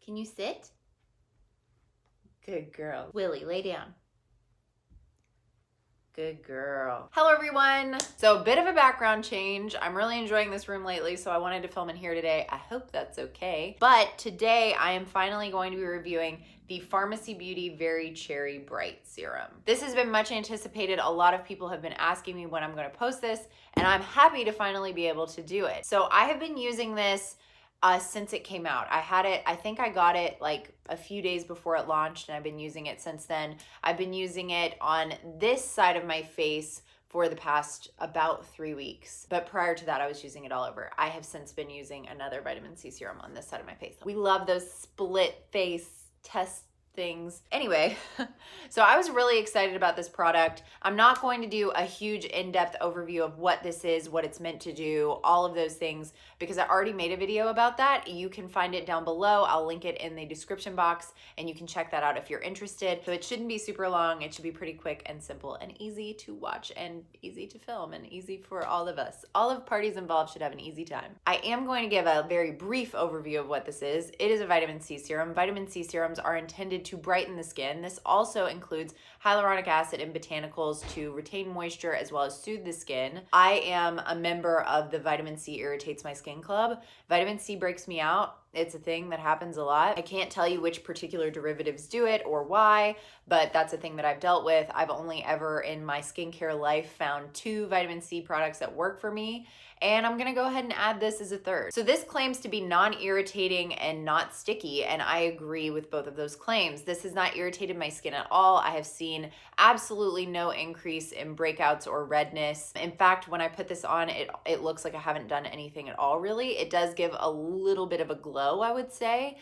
Can you sit? Good girl. Willie, lay down. Good girl. Hello everyone. So a bit of a background change. I'm really enjoying this room lately, so I wanted to film in here today. I hope that's okay. But today I am finally going to be reviewing the Farmacy Beauty Very Cherry Bright Serum. This has been much anticipated. A lot of people have been asking me when I'm going to post this, and I'm happy to finally be able to do it. So I have been using this since it came out. I had it, I think I got it like a few days before it launched, and I've been using it since then. I've been using it on this side of my face for the past about 3 weeks. But prior to that, I was using it all over. I have since been using another vitamin C serum on this side of my face. We love those split face test things. Anyway, so I was really excited about this product. I'm not going to do a huge in-depth overview of what this is, what it's meant to do, all of those things, because I already made a video about that. You can find it down below. I'll link it in the description box and you can check that out if you're interested. So it shouldn't be super long. It should be pretty quick and simple and easy to watch and easy to film and easy for all of us. All of parties involved should have an easy time. I am going to give a very brief overview of what this is. It is a vitamin C serum. Vitamin C serums are intended to brighten the skin. This also includes hyaluronic acid and botanicals to retain moisture as well as soothe the skin. I am a member of the Vitamin C Irritates My Skin Club. Vitamin C breaks me out. It's a thing that happens a lot. I can't tell you which particular derivatives do it or why, but that's a thing that I've dealt with. I've only ever in my skincare life found 2 vitamin C products that work for me, and I'm gonna go ahead and add this as a third. So this claims to be non-irritating and not sticky, and I agree with both of those claims. This has not irritated my skin at all. I have seen absolutely no increase in breakouts or redness. In fact, when I put this on, it looks like I haven't done anything at all, really. It does give a little bit of a glow, I would say,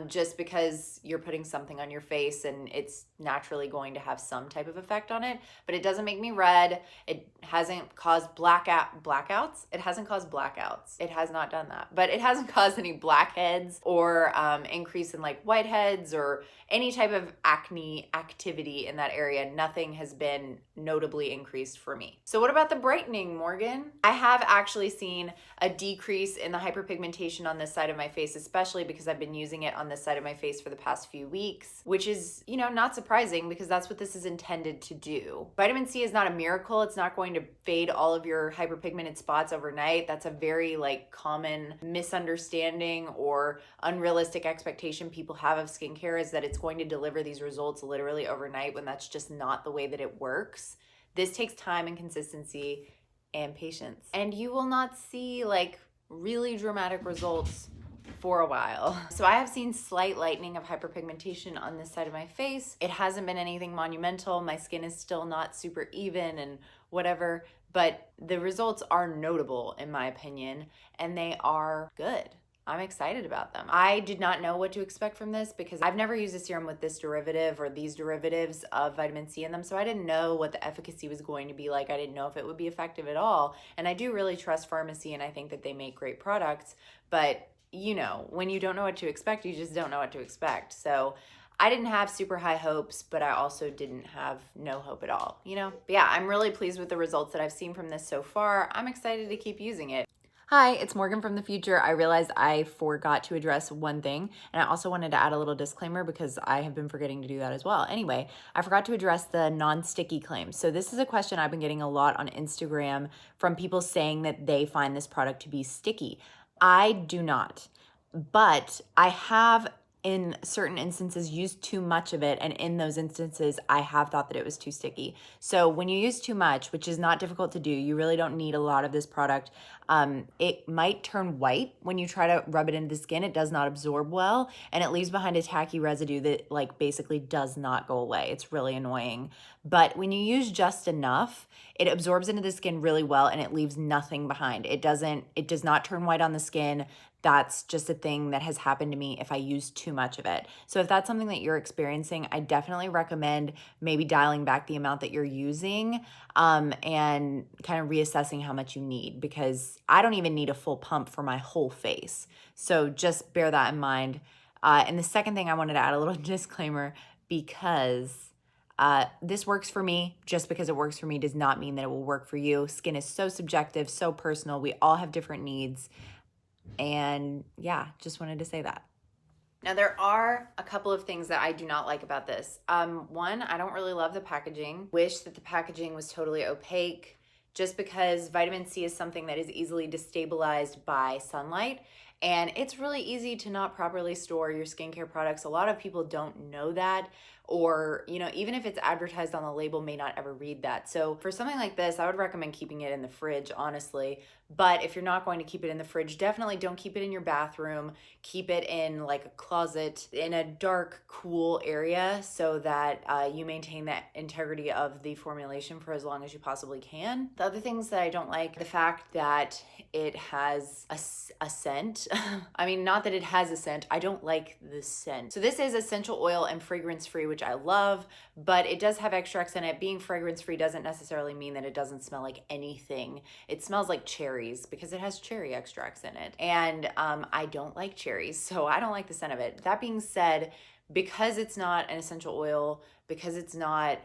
just because you're putting something on your face and it's naturally going to have some type of effect on it, but it doesn't make me red. It hasn't caused blackouts. It hasn't caused blackouts. It has not done that, but it hasn't caused any blackheads or increase in like whiteheads or any type of acne activity in that area. Nothing has been notably increased for me. So what about the brightening, Morgan? I have actually seen a decrease in the hyperpigmentation on this side of my face, especially because I've been using it on this side of my face for the past few weeks, which is, you know, not surprising because that's what this is intended to do. Vitamin C is not a miracle. It's not going to fade all of your hyperpigmented spots overnight. That's a very like common misunderstanding or unrealistic expectation people have of skincare, is that it's going to deliver these results literally overnight, when that's just not the way that it works. This takes time and consistency and patience, and you will not see like really dramatic results for a while. So I have seen slight lightening of hyperpigmentation on this side of my face. It hasn't been anything monumental. My skin is still not super even and whatever, but the results are notable in my opinion, and they are good. I'm excited about them. I did not know what to expect from this because I've never used a serum with this derivative or these derivatives of vitamin C in them, so I didn't know what the efficacy was going to be like. I didn't know if it would be effective at all, and I do really trust Farmacy, and I think that they make great products, but you know, when you don't know what to expect, you just don't know what to expect. So I didn't have super high hopes, but I also didn't have no hope at all, you know? But yeah, I'm really pleased with the results that I've seen from this so far. I'm excited to keep using it. Hi, it's Morgan from the future. I realized I forgot to address one thing, and I also wanted to add a little disclaimer because I have been forgetting to do that as well. Anyway, I forgot to address the non-sticky claims. So this is a question I've been getting a lot on Instagram from people saying that they find this product to be sticky. I do not, but I have in certain instances used too much of it, and in those instances I have thought that it was too sticky. So when you use too much, which is not difficult to do, you really don't need a lot of this product. It might turn white when you try to rub it into the skin. It does not absorb well, and it leaves behind a tacky residue that like basically does not go away. It's really annoying. But when you use just enough, it absorbs into the skin really well, and it leaves nothing behind. It does not turn white on the skin. That's just a thing that has happened to me if I use too much of it. So if that's something that you're experiencing, I definitely recommend maybe dialing back the amount that you're using and kind of reassessing how much you need, because I don't even need a full pump for my whole face. So just bear that in mind. And the second thing I wanted to add a little disclaimer, because this works for me. Just because it works for me does not mean that it will work for you. Skin is so subjective, so personal. We all have different needs. And yeah, just wanted to say that. Now, there are a couple of things that I do not like about this. One, I don't really love the packaging. Wish that the packaging was totally opaque, just because vitamin C is something that is easily destabilized by sunlight. And it's really easy to not properly store your skincare products. A lot of people don't know that, or, even if it's advertised on the label, may not ever read that. So for something like this, I would recommend keeping it in the fridge, honestly. But if you're not going to keep it in the fridge, definitely don't keep it in your bathroom. Keep it in like a closet in a dark, cool area so that you maintain that integrity of the formulation for as long as you possibly can. The other things that I don't like, the fact that it has a scent. I mean, not that it has a scent, I don't like the scent. So this is essential oil and fragrance free, which I love, but it does have extracts in it. Being fragrance free doesn't necessarily mean that it doesn't smell like anything. It smells like cherries because it has cherry extracts in it. And I don't like cherries, so I don't like the scent of it. That being said, because it's not an essential oil, because it's not,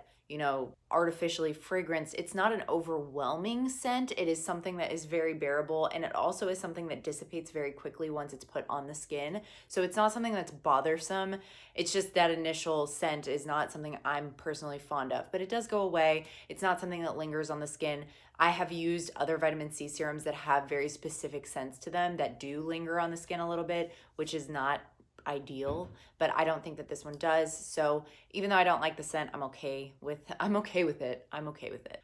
artificially fragranced, it's not an overwhelming scent. It is something that is very bearable, and it also is something that dissipates very quickly once it's put on the skin. So it's not something that's bothersome. It's just that initial scent is not something I'm personally fond of, but it does go away. It's not something that lingers on the skin. I have used other vitamin C serums that have very specific scents to them that do linger on the skin a little bit, which is not ideal, but I don't think that this one does. So even though I don't like the scent, I'm okay with it. I'm okay with it.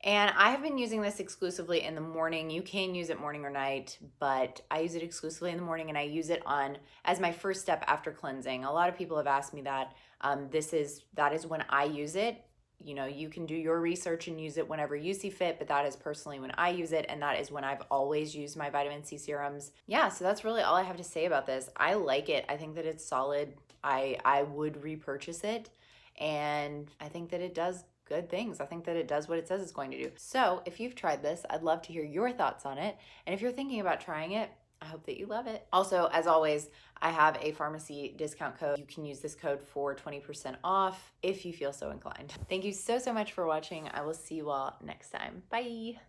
And I have been using this exclusively in the morning. You can use it morning or night, but I use it exclusively in the morning, and I use it on as my first step after cleansing. A lot of people have asked me that. That is when I use it. You can do your research and use it whenever you see fit, but that is personally when I use it, and that is when I've always used my vitamin C serums. Yeah, so that's really all I have to say about this. I like it. I think that it's solid. I would repurchase it, and I think that it does good things. I think that it does what it says it's going to do. So if you've tried this, I'd love to hear your thoughts on it. And if you're thinking about trying it, I hope that you love it. Also, as always, I have a Farmacy discount code. You can use this code for 20% off if you feel so inclined. Thank you so much for watching. I will see you all next time. Bye.